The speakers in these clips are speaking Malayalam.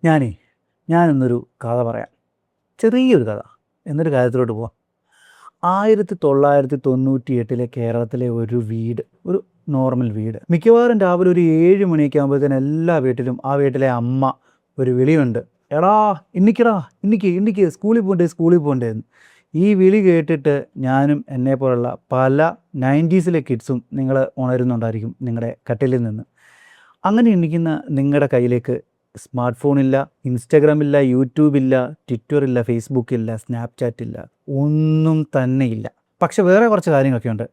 ഞാനേ ഞാനിന്നൊരു കഥ പറയാം. ചെറിയൊരു കഥ. എന്നൊരു കാര്യത്തിലോട്ട് പോവാം. 1998 കേരളത്തിലെ ഒരു വീട്, ഒരു നോർമൽ വീട്. മിക്കവാറും രാവിലെ ഒരു 7 മണിയൊക്കെ ആകുമ്പോഴത്തേനും എല്ലാ വീട്ടിലും ആ വീട്ടിലെ അമ്മ ഒരു വിളിയുണ്ട്. "എടാ എണീക്കെടാ, എണീക്ക് സ്കൂളിൽ പോകണ്ടേ സ്കൂളിൽ പോകണ്ടേ" എന്ന്. ഈ വിളി കേട്ടിട്ട് ഞാനും എന്നെപ്പോലുള്ള പല 90സിലെ കിഡ്സും നിങ്ങൾ ഉണരുന്നുണ്ടായിരിക്കും നിങ്ങളുടെ കട്ടിലിൽ നിന്ന്. അങ്ങനെ എണീക്കുന്ന നിങ്ങളുടെ കയ്യിലേക്ക് സ്മാർട്ട് ഫോണില്ല, ഇൻസ്റ്റാഗ്രാമില്ല, യൂട്യൂബില്ല, ട്വിറ്ററില്ല, ഫേസ്ബുക്കില്ല, സ്നാപ്ചാറ്റില്ല, ഒന്നും തന്നെയില്ല. പക്ഷെ വേറെ കുറച്ച് കാര്യങ്ങളൊക്കെ ഉണ്ട്.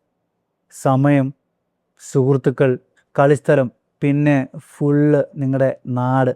സമയം, സുഹൃത്തുക്കൾ, കളിസ്ഥലം, പിന്നെ ഫുള്ള് നിങ്ങളുടെ നാട്,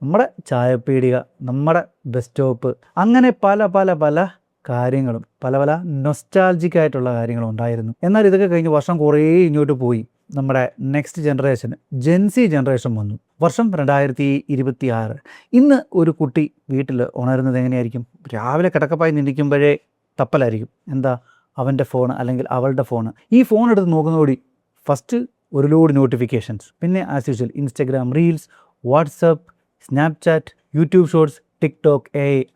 നമ്മുടെ ചായപ്പീടിക, നമ്മുടെ ബസ് സ്റ്റോപ്പ്, അങ്ങനെ പല പല പല കാര്യങ്ങളും, പല പല നൊസ്റ്റാൾജിക് ആയിട്ടുള്ള കാര്യങ്ങളും ഉണ്ടായിരുന്നു. എന്നാൽ ഇതൊക്കെ കഴിഞ്ഞ് വർഷം കുറേ ഇങ്ങോട്ട് പോയി. നമ്മുടെ നെക്സ്റ്റ് ജനറേഷൻ, ജെൻസി ജനറേഷൻ വന്നു. വർഷം 2026. ഇന്ന് ഒരു കുട്ടി വീട്ടിൽ ഉണരുന്നത് എങ്ങനെയായിരിക്കും? രാവിലെ കിടക്കപ്പായി നിന്നിരിക്കുമ്പോഴേ തപ്പലായിരിക്കും. എന്താ? അവൻ്റെ ഫോൺ അല്ലെങ്കിൽ അവളുടെ ഫോൺ. ഈ ഫോൺ എടുത്ത് നോക്കുന്നതോടി ഫസ്റ്റ് ഒരു ലോഡ് നോട്ടിഫിക്കേഷൻസ്, പിന്നെ as usual Instagram reels, WhatsApp, Snapchat, YouTube shorts, TikTok,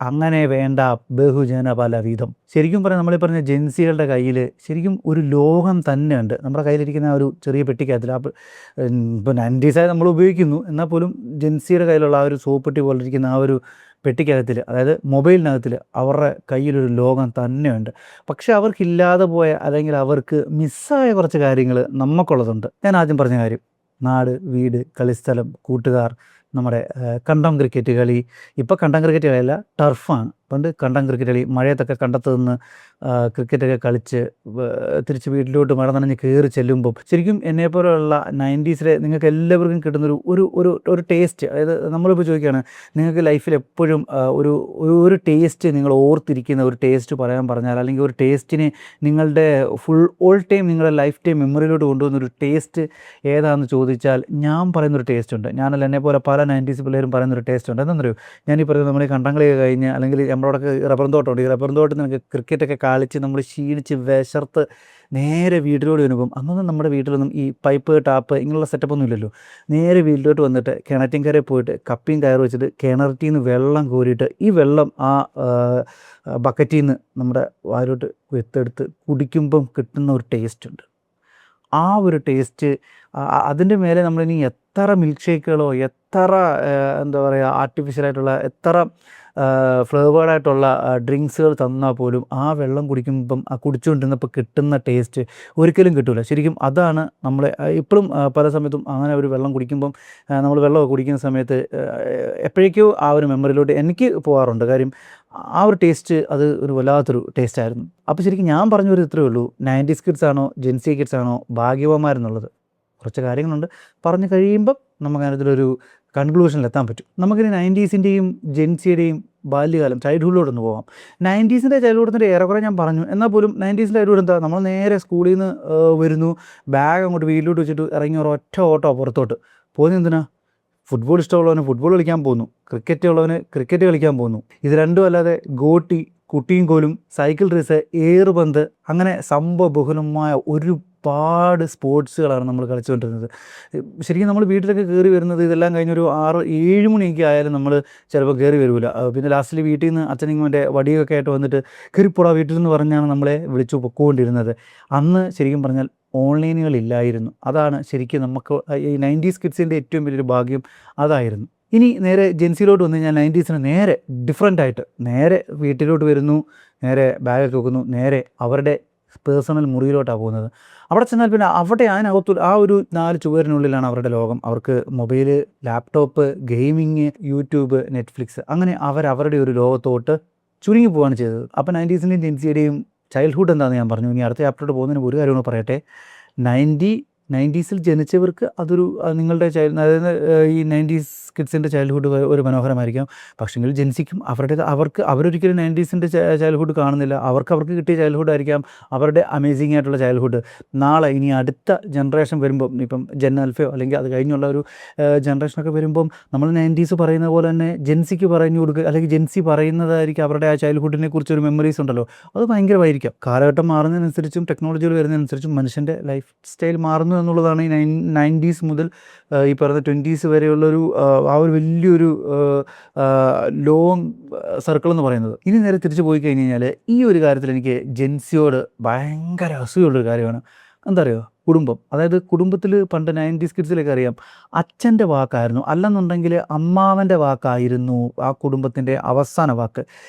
അങ്ങനെ വേണ്ട ബഹുജന പല വിധം. ശരിക്കും പറഞ്ഞാൽ നമ്മളീ പറഞ്ഞ ജെൻസികളുടെ കയ്യിൽ ശരിക്കും ഒരു ലോകം തന്നെയുണ്ട്. നമ്മുടെ കയ്യിലിരിക്കുന്ന ആ ഒരു ചെറിയ പെട്ടിക്കകത്തിൽ ഇപ്പോൾ 90സായി നമ്മൾ ഉപയോഗിക്കുന്നു, എന്നാൽ പോലും ജെൻസിയുടെ കയ്യിലുള്ള ആ ഒരു സോപ്പെട്ടി പോലെ ഇരിക്കുന്ന ആ ഒരു പെട്ടിക്കകത്തിൽ, അതായത് മൊബൈലിനകത്തിൽ അവരുടെ കയ്യിലൊരു ലോകം തന്നെയുണ്ട്. പക്ഷെ അവർക്കില്ലാതെ പോയ അല്ലെങ്കിൽ അവർക്ക് മിസ്സായ കുറച്ച് കാര്യങ്ങൾ നമുക്കുള്ളതുണ്ട്. ഞാൻ ആദ്യം പറഞ്ഞ കാര്യം, നാട്, വീട്, കളിസ്ഥലം, കൂട്ടുകാർ, നമ്മുടെ കണ്ടം ക്രിക്കറ്റ് കളി. ഇപ്പോൾ കണ്ടം ക്രിക്കറ്റ് കളിയല്ല, ടർഫാണ്. പണ്ട് കണ്ടം ക്രിക്കറ്റ് കളി, മഴയത്തൊക്കെ കണ്ടത്ത് നിന്ന് ക്രിക്കറ്റൊക്കെ കളിച്ച് തിരിച്ച് വീട്ടിലോട്ട് മഴ നനഞ്ഞ് കയറി ചെല്ലുമ്പം ശരിക്കും എന്നെപ്പോലെയുള്ള 90സിലെ നിങ്ങൾക്ക് എല്ലാവർക്കും കിട്ടുന്നൊരു ഒരു ഒരു ഒരു ടേസ്റ്റ്. അതായത് നമ്മളിപ്പോൾ ചോദിക്കുകയാണ്, നിങ്ങൾക്ക് ലൈഫിൽ എപ്പോഴും ഒരു ടേസ്റ്റ് നിങ്ങൾ ഓർത്തിരിക്കുന്ന ഒരു ടേസ്റ്റ് പറഞ്ഞാൽ, അല്ലെങ്കിൽ ഒരു ടേസ്റ്റിനെ നിങ്ങളുടെ ഓൾ ടൈം നിങ്ങളുടെ ലൈഫ് ടൈം മെമ്മറിയിലോട്ട് കൊണ്ടുവന്നൊരു ടേസ്റ്റ് ഏതാണെന്ന് ചോദിച്ചാൽ ഞാൻ പറയുന്നൊരു ടേസ്റ്റ് ഉണ്ട്. ഞാനല്ല, എന്നെപ്പോലെ പല 90s പിള്ളേരും പറയുന്നൊരു ടേസ്റ്റ് ഉണ്ട്. എന്താണെന്നറിയോ? ഞാനീ പറയുന്നത്, നമ്മൾ ഈ കണ്ടംകളിയൊക്കെ കഴിഞ്ഞ്, അല്ലെങ്കിൽ നമ്മളോടൊക്കെ റബ്ബറും തോട്ടമുണ്ട്. ഈ റബ്ബറും തോട്ടത്തിൽ നമുക്ക് ക്രിക്കറ്റൊക്കെ കളിച്ച് നമ്മൾ ക്ഷീണിച്ച് വിശർത്ത് നേരെ വീട്ടിലോട്ട് വരുമ്പം, അന്നൊന്നും നമ്മുടെ വീട്ടിലൊന്നും ഈ പൈപ്പ്, ടാപ്പ് ഇങ്ങനെയുള്ള സെറ്റപ്പൊന്നും ഇല്ലല്ലോ. നേരെ വീട്ടിലോട്ട് വന്നിട്ട് കിണറ്റിൻകരയിൽ പോയിട്ട് കപ്പിയും കയറ് വെച്ചിട്ട് കിണറ്റിൽ നിന്ന് വെള്ളം കോരിയിട്ട് ഈ വെള്ളം ആ ബക്കറ്റിൽ നിന്ന് നമ്മുടെ വായിലോട്ട് എത്തെടുത്ത് കുടിക്കുമ്പം കിട്ടുന്ന ഒരു ടേസ്റ്റ് ഉണ്ട്. ആ ഒരു ടേസ്റ്റ്, അതിൻ്റെ മേലെ നമ്മളിനി എത്ര മിൽക്ക് ഷേക്കുകളോ, എത്ര എന്താ പറയുക, ആർട്ടിഫിഷ്യലായിട്ടുള്ള എത്ര ഫ്ലേവേർഡായിട്ടുള്ള ഡ്രിങ്ക്സുകൾ തന്നാൽ പോലും ആ വെള്ളം കുടിക്കുമ്പം, ആ കുടിച്ചുകൊണ്ടിരുന്നപ്പോൾ കിട്ടുന്ന ടേസ്റ്റ് ഒരിക്കലും കിട്ടില്ല. ശരിക്കും അതാണ് നമ്മളെ ഇപ്പോഴും പല സമയത്തും അങ്ങനെ ഒരു വെള്ളം കുടിക്കുമ്പം, നമ്മൾ വെള്ളമൊക്കെ കുടിക്കുന്ന സമയത്ത് എപ്പോഴേക്കോ ആ ഒരു മെമ്മറിയിലോട്ട് എനിക്ക് പോകാറുണ്ട്. കാര്യം ആ ഒരു ടേസ്റ്റ് അത് ഒരു വല്ലാത്തൊരു ടേസ്റ്റായിരുന്നു. അപ്പോൾ ശരിക്കും ഞാൻ പറഞ്ഞൊരു ഇത്രയേ ഉള്ളൂ, 90s കിഡ്സ് ആണോ ജെൻസി കിഡ്സ് ആണോ ഭാഗ്യവാന്മാരെന്നുള്ളത്. കുറച്ച് കാര്യങ്ങളുണ്ട്, പറഞ്ഞു കഴിയുമ്പം നമുക്കതിനകത്തൊരു കൺക്ലൂഷനിലെത്താൻ പറ്റും. നമുക്കിനി 90സിൻ്റെയും ജെൻസിയുടെയും ബാല്യകാലം, ചൈൽഡ്ഹുഡിലോട്ടൊന്ന് പോകാം. 90സിൻ്റെ ചൈൽഡ്ഹുഡിൻ്റെ ഏറെക്കുറെ ഞാൻ പറഞ്ഞു. എന്നാൽ പോലും 90സിൻ്റെ ചൈൽഡ്ഹുഡ് എന്താ? നമ്മൾ നേരെ സ്കൂളിൽ നിന്ന് വരുന്നു, ബാഗ് അങ്ങോട്ട് വീട്ടിലോട്ട് വെച്ചിട്ട് ഇറങ്ങി ഒരൊറ്റ ഓട്ടോ പുറത്തോട്ട് പോകുന്നത്. എന്തിനാ? ഫുട്ബോൾ ഇഷ്ടമുള്ളവന് ഫുട്ബോൾ കളിക്കാൻ പോകുന്നു, ക്രിക്കറ്റ് ഉള്ളവന് ക്രിക്കറ്റ് കളിക്കാൻ പോകുന്നു. ഇത് രണ്ടും അല്ലാതെ ഗോട്ടി, കുട്ടിയും കോലും, സൈക്കിൾ റേസ്, ഏറുപന്ത്, അങ്ങനെ സംഭവബഹുലമായ ഒരുപാട് സ്പോർട്സുകളാണ് നമ്മൾ കളിച്ചുകൊണ്ടിരുന്നത്. ശരിക്കും നമ്മൾ വീട്ടിലൊക്കെ കയറി വരുന്നത്, ഇതെല്ലാം കഴിഞ്ഞൊരു 6-7 മണിയൊക്കെ ആയാലും നമ്മൾ ചിലപ്പോൾ കയറി വരില്ല. പിന്നെ ലാസ്റ്റിൽ വീട്ടിൽ നിന്ന് അച്ഛനിങ്ങോൻ്റെ വടിയൊക്കെ ആയിട്ട് വന്നിട്ട് കയറിപ്പോടാ വീട്ടിൽ നിന്ന് പറഞ്ഞാണ് നമ്മളെ വിളിച്ചു പൊക്കോണ്ടിരുന്നത്. അന്ന് ശരിക്കും പറഞ്ഞാൽ ഓൺലൈനുകളില്ലായിരുന്നു. അതാണ് ശരിക്കും നമുക്ക് ഈ 90s കിഡ്സിൻ്റെ ഏറ്റവും വലിയൊരു ഭാഗ്യം അതായിരുന്നു. ഇനി നേരെ ജെൻസിയിലോട്ട് വന്നു കഴിഞ്ഞാൽ 90സിന് നേരെ ഡിഫറൻ്റ് ആയിട്ട് നേരെ വീട്ടിലോട്ട് വരുന്നു, നേരെ ബാഗൊക്കെ വെക്കുന്നു, നേരെ അവരുടെ പേഴ്സണൽ മുറിയിലോട്ടാണ് പോകുന്നത്. അവിടെ ചെന്നാൽ പിന്നെ അവിടെ അതിനകത്തു ആ ഒരു 4 ചുവരിനുള്ളിലാണ് അവരുടെ ലോകം. അവർക്ക് mobile, laptop, gaming, YouTube, Netflix, അങ്ങനെ അവരവരുടെ ഒരു ലോകത്തോട്ട് ചുരുങ്ങി പോവുകയാണ് ചെയ്തത്. അപ്പോൾ 90സിൻ്റെയും ജെൻസിയുടെയും ചൈൽഡ്ഹുഡ് എന്താണെന്ന് ഞാൻ പറഞ്ഞു. ഇനി അടുത്ത ചാപ്റ്ററോട് പോകുന്നതിന് ഒരു കാര്യം കൂടെ പറയട്ടെ. 90സിൽ ജനിച്ചവർക്ക് അതൊരു നിങ്ങളുടെ അതായത് ഈ 90s കിഡ്സിൻ്റെ ചൈൽഡ്ഹുഡ് ഒരു മനോഹരമായിരിക്കാം. പക്ഷേങ്കിൽ ജെൻസിക്കും അവരൊരിക്കലും 90സിൻ്റെ ചൈൽഡ്ഹുഡ് കാണുന്നില്ല. അവർക്ക് കിട്ടിയ ചൈൽഡ്ഹുഡ് ആയിരിക്കാം അവരുടെ അമേസിംഗ് ആയിട്ടുള്ള ചൈൽഡ്ഹുഡ്. നാളെ ഇനി അടുത്ത ജനറേഷൻ വരുമ്പം, ഇപ്പം ജെൻ ആൽഫയോ അല്ലെങ്കിൽ അത് കഴിഞ്ഞുള്ള ഒരു ജനറേഷനൊക്കെ വരുമ്പം, നമ്മൾ 90s പറയുന്ന പോലെ തന്നെ ജെൻസിക്ക് പറഞ്ഞു കൊടുക്കുക, അല്ലെങ്കിൽ ജെൻസി പറയുന്നതായിരിക്കും അവരുടെ ആ ചൈൽഡ്ഹുഡിനെ കുറിച്ചൊരു മെമ്മറീസ് ഉണ്ടല്ലോ, അത് ഭയങ്കരമായിരിക്കാം. കാലഘട്ടം മാറുന്നതിനനുസരിച്ചും ടെക്നോളജികൾ വരുന്നതിനനുസരിച്ചും മനുഷ്യൻ്റെ ലൈഫ് സ്റ്റൈൽ മാറുന്നു വരുന്നു എന്നുള്ളതാണ് ഈ 90s മുതൽ ഈ പറയുന്ന 20s വരെയുള്ളൊരു ആ ഒരു വലിയൊരു ലോങ് സർക്കിൾ എന്ന് പറയുന്നത്. ഇനി നേരെ തിരിച്ചു പോയി കഴിഞ്ഞ് കഴിഞ്ഞാൽ ഈ ഒരു കാര്യത്തിൽ എനിക്ക് ജെൻസിയോട് ഭയങ്കര അസൂയുള്ളൊരു കാര്യമാണ്. എന്താ അറിയോ? കുടുംബം. അതായത് കുടുംബത്തിൽ പണ്ട് 90s കിഡ്സിലൊക്കെ അറിയാം, അച്ഛൻ്റെ വാക്കായിരുന്നു, അല്ലെന്നുണ്ടെങ്കിൽ അമ്മാവൻ്റെ വാക്കായിരുന്നു ആ കുടുംബത്തിൻ്റെ അവസാന വാക്ക്.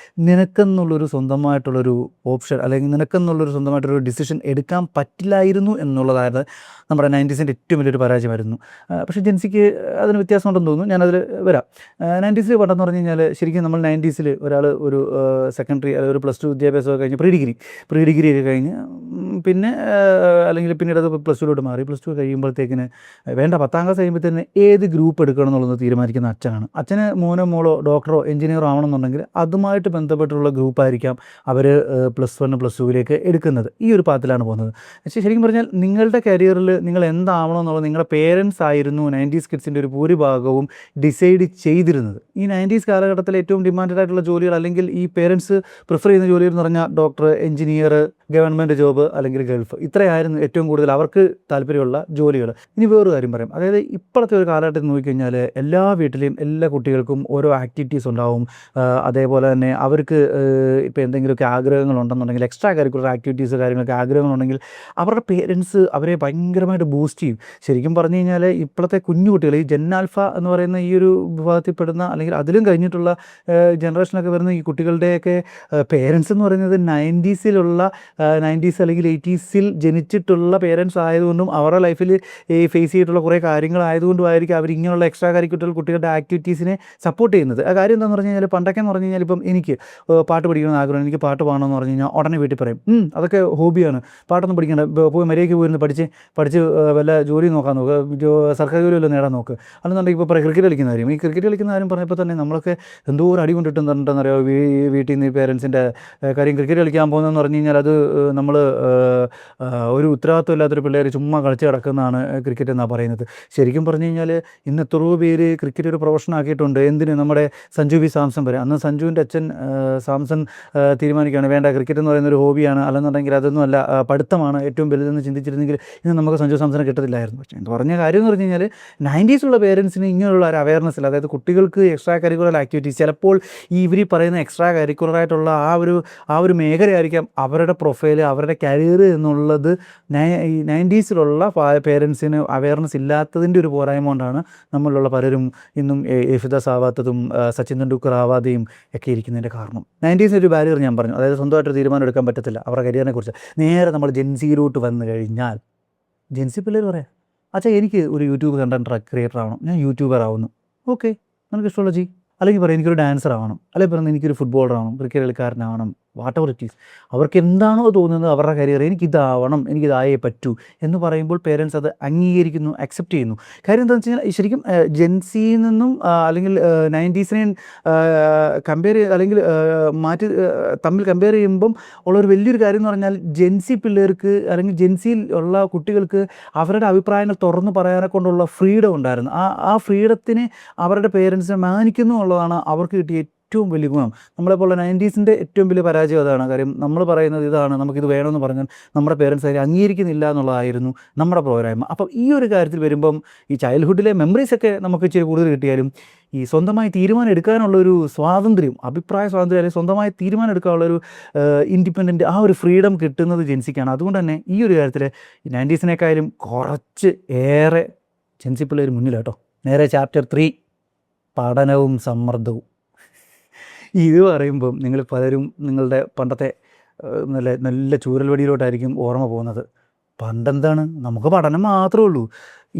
നിനക്കെന്നുള്ളൊരു സ്വന്തമായിട്ടുള്ളൊരു ഓപ്ഷൻ, അല്ലെങ്കിൽ നിനക്കെന്നുള്ളൊരു സ്വന്തമായിട്ടൊരു ഡിസിഷൻ എടുക്കാൻ പറ്റില്ലായിരുന്നു എന്നുള്ളതായിരുന്നു നമ്മുടെ 90സിൻ്റെ ഏറ്റവും വലിയൊരു പരാജയമായിരുന്നു. പക്ഷേ ജെൻസിക്ക് അതിന് വ്യത്യാസമുണ്ടെന്ന് തോന്നുന്നു. ഞാനതിൽ വരാം. 90സിൽ പണ്ടെന്ന് പറഞ്ഞു കഴിഞ്ഞാൽ ശരിക്കും നമ്മൾ 90സിൽ ഒരാൾ ഒരു സെക്കൻഡറി അല്ലെങ്കിൽ ഒരു +2 വിദ്യാഭ്യാസമൊക്കെ കഴിഞ്ഞ് പ്രീ ഡിഗ്രി ഒക്കെ കഴിഞ്ഞ് പിന്നെ അല്ലെങ്കിൽ പിന്നീട് അത് +2 മാറി. +2 കഴിയുമ്പോഴത്തേക്കിന് വേണ്ട 10ാം ക്ലാസ് കഴിയുമ്പോഴത്തേന് ഏത് ഗ്രൂപ്പ് എടുക്കണം എന്നുള്ളത് തീരുമാനിക്കുന്ന അച്ഛനാണ്. അച്ഛന് മോനോ മോളോ ഡോക്ടറോ എഞ്ചിനീയറോ ആവണമെന്നുണ്ടെങ്കിൽ അതുമായിട്ട് ബന്ധപ്പെട്ടുള്ള ഗ്രൂപ്പായിരിക്കാം അവർ +1 +2 എടുക്കുന്നത്. ഈ ഒരു പാത്തിലാണ് പോകുന്നത്. പക്ഷേ ശരിക്കും പറഞ്ഞാൽ നിങ്ങളുടെ കരിയറിൽ നിങ്ങൾ എന്താവണം എന്നുള്ളത് നിങ്ങളുടെ പേരൻസ് ആയിരുന്നു 90s കിഡ്സിൻ്റെ ഒരു ഭൂരിഭാഗവും ഡിസൈഡ് ചെയ്തിരുന്നത്. ഈ 90s കാലഘട്ടത്തിൽ ഏറ്റവും ഡിമാൻഡഡ് ആയിട്ടുള്ള ജോലികൾ, അല്ലെങ്കിൽ ഈ പേരൻസ് പ്രിഫർ ചെയ്യുന്ന ജോലികൾ എന്ന് പറഞ്ഞാൽ ഡോക്ടർ, എഞ്ചിനീയർ, ഗവൺമെൻറ് ജോബ് അല്ലെങ്കിൽ ഗൾഫ്. ഇത്രയായിരുന്നു ഏറ്റവും കൂടുതൽ അവർക്ക് താല്പര്യമുള്ള ജോലികൾ. ഇനി വേറൊരു കാര്യം പറയാം. അതായത് ഇപ്പോഴത്തെ ഒരു കാലഘട്ടത്തിൽ നോക്കിക്കഴിഞ്ഞാൽ എല്ലാ വീട്ടിലെയും എല്ലാ കുട്ടികൾക്കും ഓരോ ആക്ടിവിറ്റീസ് ഉണ്ടാവും. അതേപോലെ തന്നെ അവർക്ക് ഇപ്പോൾ എന്തെങ്കിലുമൊക്കെ ആഗ്രഹങ്ങളുണ്ടെന്നുണ്ടെങ്കിൽ, എക്സ്ട്രാ കരിക്കുലർ ആക്ടിവിറ്റീസ് കാര്യങ്ങളൊക്കെ ആഗ്രഹങ്ങളുണ്ടെങ്കിൽ അവരുടെ പേരൻസ് അവരെ ഭയങ്കരമായിട്ട് ബൂസ്റ്റ് ചെയ്യും. ശരിക്കും പറഞ്ഞു കഴിഞ്ഞാൽ ഇപ്പോഴത്തെ കുഞ്ഞു കുട്ടികൾ, ഈ ജെൻ ആൽഫ എന്ന് പറയുന്ന ഈ ഒരു വിഭാഗത്തിൽപ്പെടുന്ന, അല്ലെങ്കിൽ അതിലും കഴിഞ്ഞിട്ടുള്ള ജനറേഷനൊക്കെ വരുന്ന ഈ കുട്ടികളുടെയൊക്കെ പേരൻസ് എന്ന് പറയുന്നത് 90s അല്ലെങ്കിൽ 80s ജനിച്ചിട്ടുള്ള പേരൻസ് ആയതുകൊണ്ടും അവരുടെ ലൈഫിൽ ഈ ഫേസ് ചെയ്തിട്ടുള്ള കുറേ കാര്യങ്ങളായതുകൊണ്ടുമായിരിക്കും അവർ ഇങ്ങനെയുള്ള എക്സ്ട്രാ കരിക്കുലർ കുട്ടികളുടെ ആക്ടിവിറ്റീസിനെ സപ്പോർട്ട് ചെയ്യുന്നത്. ആ കാര്യം എന്താണെന്ന് പറഞ്ഞു കഴിഞ്ഞാൽ, പണ്ടൊക്കെ എന്ന് പറഞ്ഞു കഴിഞ്ഞാൽ ഇപ്പം എനിക്ക് പാട്ട് പഠിക്കണമെന്ന് ആഗ്രഹം, എനിക്ക് പാട്ട് പാടണമെന്ന് പറഞ്ഞു കഴിഞ്ഞാൽ ഉടനെ വീട്ടിൽ പറയും, അതൊക്കെ ഹോബിയാണ്, പാട്ടൊന്നും പഠിക്കേണ്ട, പോയി മര്യാദയ്ക്ക് പോയിരുന്ന് പഠിച്ച് വല്ല ജോലി നോക്കാൻ നോക്ക്, സർക്കാർ ജോലി വല്ലതും നേടാൻ നോക്ക്. അല്ലെന്നുണ്ടെങ്കിൽ ഇപ്പോൾ ക്രിക്കറ്റ് കളിക്കുന്ന കാര്യം, ഈ ക്രിക്കറ്റ് കളിക്കുന്ന കാര്യം പറഞ്ഞപ്പോൾ തന്നെ നമ്മളൊക്കെ എന്തോ ഒരു അടി കൊണ്ടിട്ടുണ്ടെന്നറിയോ വീട്ടിൽ നിന്ന് പേരൻസിൻ്റെ കാര്യം. ക്രിക്കറ്റ് കളിക്കാൻ പോകുന്നതെന്ന് പറഞ്ഞു കഴിഞ്ഞാൽ അത് നമ്മൾ ഒരു ഉത്തരവാദിത്വം ഇല്ലാത്തൊരു പിള്ളേർ ചുമ്മാ കളിച്ച് കിടക്കുന്നതാണ് ക്രിക്കറ്റ് എന്നാണ് പറയുന്നത്. ശരിക്കും പറഞ്ഞു കഴിഞ്ഞാൽ ഇന്ന് എത്രയോ പേര് ക്രിക്കറ്റ് ഒരു പ്രൊഫഷൻ ആക്കിയിട്ടുണ്ട്. എന്തിന്? നമ്മുടെ സഞ്ജു വി സാംസൺ വരെ. അന്ന് സഞ്ജുവിൻ്റെ അച്ഛൻ സാംസൺ തീരുമാനിക്കുകയാണ്, വേണ്ട, ക്രിക്കറ്റ് എന്ന് പറയുന്നൊരു ഹോബിയാണ്, അല്ലെന്നുണ്ടെങ്കിൽ അതൊന്നുമല്ല, പഠിത്തമാണ് ഏറ്റവും വലുതെന്ന് ചിന്തിച്ചിരുന്നെങ്കിൽ ഇന്ന് നമുക്ക് സഞ്ജു സാംസനെ കിട്ടത്തില്ലായിരുന്നു. പക്ഷേ എന്ന് പറഞ്ഞ കാര്യം എന്ന് പറഞ്ഞു കഴിഞ്ഞാൽ 90s പേരൻസിന് ഇങ്ങനെയുള്ള ഒരു അവയർനെസ് ഇല്ല. അതായത് കുട്ടികൾക്ക് എക്സ്ട്രാ കരിക്കുലർ ആക്ടിവിറ്റീസ്, ചിലപ്പോൾ ഈ ഇവർ പറയുന്ന എക്സ്ട്രാ കരിക്കുലറായിട്ടുള്ള ആ ഒരു മേഖലയായിരിക്കാം അവരുടെ പ്രൊഫൈൽ, അവരുടെ കരിയർ എന്നുള്ളത് ഈ 90s പേരൻസിന് അവയർനെസ് ഇല്ലാത്തതിൻ്റെ ഒരു പോരായ്മ കൊണ്ടാണ് നമ്മളിലുള്ള പലരും ഇന്നും യേശുദാസ് ആവാത്തതും സച്ചിൻ തെണ്ടുൽക്കർ ആവാതെയും ഒക്കെ ഇരിക്കുന്നതിൻ്റെ കാരണം. 90s ഒരു ബാരിയർ ഞാൻ പറഞ്ഞു. അതായത് സ്വന്തമായിട്ടൊരു തീരുമാനം എടുക്കാൻ പറ്റത്തില്ല അവരുടെ കരിയറിനെ കുറിച്ച്. നേരെ നമ്മൾ ജെൻസിയിലോട്ട് വന്നു കഴിഞ്ഞാൽ ജെൻസി പിള്ളേർ പറയാം, അച്ഛാ എനിക്ക് ഒരു യൂട്യൂബ് കണ്ടന്റ് ക്രിയേറ്റർ ആവണം, ഞാൻ യൂട്യൂബർ ആവുന്നു. ഓക്കെ, നമുക്ക് ഇഷ്ടമുള്ള അല്ലെങ്കിൽ പറയും എനിക്കൊരു ഡാൻസർ ആവണം, അല്ലെങ്കിൽ പറയുന്നത് എനിക്കൊരു ഫുട്ബോളർ ആവണം, ക്രിക്കറ്റ് കളിക്കാരനാവണം, വാട്ട് എവർ ഇറ്റ് ഈസ്. അവർക്ക് എന്താണോ തോന്നുന്നത് അവരുടെ കരിയർ, എനിക്കിതാവണം, എനിക്കിതായേ പറ്റൂ എന്ന് പറയുമ്പോൾ പേരൻസ് അത് അംഗീകരിക്കുന്നു, അക്സെപ്റ്റ് ചെയ്യുന്നു. കാര്യം എന്താണെന്ന് വെച്ച് കഴിഞ്ഞാൽ ശരിക്കും ജെൻസിയിൽ നിന്നും അല്ലെങ്കിൽ 90സിനെ കമ്പയർ അല്ലെങ്കിൽ തമ്മിൽ കമ്പയർ ചെയ്യുമ്പം ഉള്ളൊരു വലിയൊരു കാര്യം എന്ന് പറഞ്ഞാൽ, ജെൻസി പിള്ളേർക്ക് അല്ലെങ്കിൽ ജെൻസിയിൽ ഉള്ള കുട്ടികൾക്ക് അവരുടെ അഭിപ്രായങ്ങൾ തുറന്നു പറയാനെ കൊണ്ടുള്ള ഫ്രീഡം ഉണ്ടായിരുന്നു. ആ ഫ്രീഡത്തിന് അവരുടെ പേരൻസിനെ മാനിക്കുന്നു എന്നുള്ളതാണ് അവർക്ക് കിട്ടിയ ഏറ്റവും വലിയ ഗുണം. നമ്മളെപ്പോലുള്ള 90സിൻ്റെ ഏറ്റവും വലിയ പരാജയം അതാണ്. കാര്യം നമ്മൾ പറയുന്നത് ഇതാണ്, നമുക്കിത് വേണമെന്ന് പറഞ്ഞാൽ നമ്മുടെ പേരൻസ് അതിനെ അംഗീകരിക്കുന്നില്ല എന്നുള്ളതായിരുന്നു നമ്മുടെ പോരായ്മ. അപ്പം ഈ ഒരു കാര്യത്തിൽ വരുമ്പം ഈ ചൈൽഡ്ഹുഡിലെ മെമ്മറീസൊക്കെ നമുക്ക് ഇച്ചിരി കൂടുതൽ കിട്ടിയാലും ഈ സ്വന്തമായി തീരുമാനം എടുക്കാനുള്ളൊരു സ്വാതന്ത്ര്യം, അഭിപ്രായ സ്വാതന്ത്ര്യം, അല്ലെങ്കിൽ സ്വന്തമായി തീരുമാനം എടുക്കാനുള്ളൊരു ഇൻഡിപെൻഡൻറ്റ്, ആ ഒരു ഫ്രീഡം കിട്ടുന്നത് ജെൻസിക്കാണ്. അതുകൊണ്ട് തന്നെ ഈ ഒരു കാര്യത്തിൽ 90സിനേക്കാളും കുറച്ച് ഏറെ ജെൻസി പിള്ളേർ മുന്നിലാട്ടോ. നേരെ ചാപ്റ്റർ 3, പഠനവും സമ്മർദ്ദവും. ഇത് പറയുമ്പം നിങ്ങൾ പലരും നിങ്ങളുടെ പണ്ടത്തെ നല്ല ചൂരൽവടിയിലോട്ടായിരിക്കും ഓർമ്മ പോകുന്നത്. പണ്ടെന്താണ്, നമുക്ക് പഠനം മാത്രമേ ഉള്ളൂ,